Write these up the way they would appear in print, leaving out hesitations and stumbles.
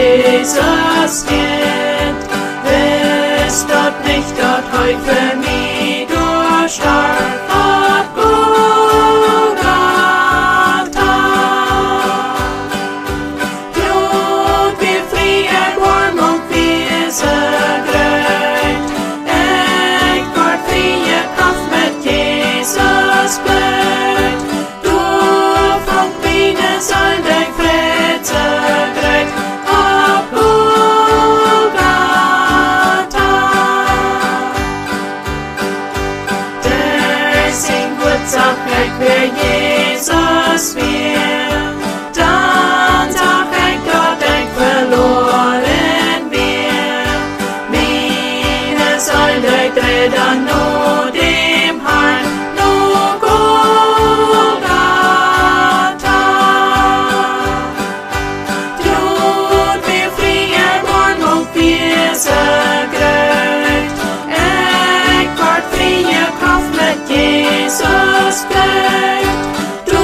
Jesus Kind. Ist dort nicht dort heut für mich durchstarb auf Golgatha. Blut wie friert warm und wie grönt. Ich ward frie Kraft mit Jesus Blut. Du von Quine soll dein Fritze grönt auf Golgatha. Deswegen gut sag ich für Jesus will, dann sag ich Gott, ich verloren will. Meine Säule dreht an nur dem Herrn, nur Golgatha. Blut wie friert warm und wie grönt. Ich ward frie Kraft mit Jesus Blut. Du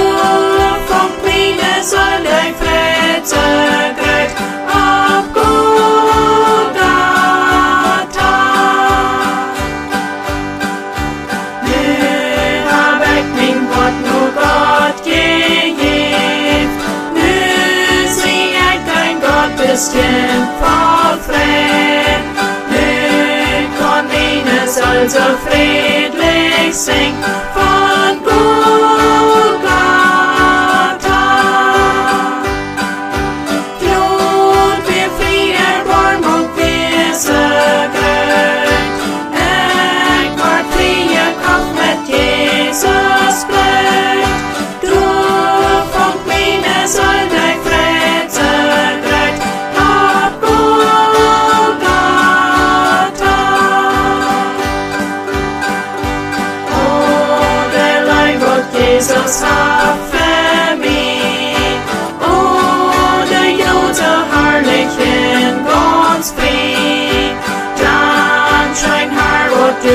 von Quine soll dein Fritze grönt auf Golgatha. Nu hab ich mein Gott nur Gott gegeben. Nu sieh ich dein Gottesdienst voll Frieden. Nu kann meines also friedlich singen von Golgatha. Blut wie friert warm und wie grönt. Ich ward frie Kraft mit Jesus Blut. Du von Quine soll dein Fritze grönt auf Golgatha. Oh, der Leib, was Jesus hat für mich. Oh, der Jode herrlich in ganz frei. Dann schein Herr, was du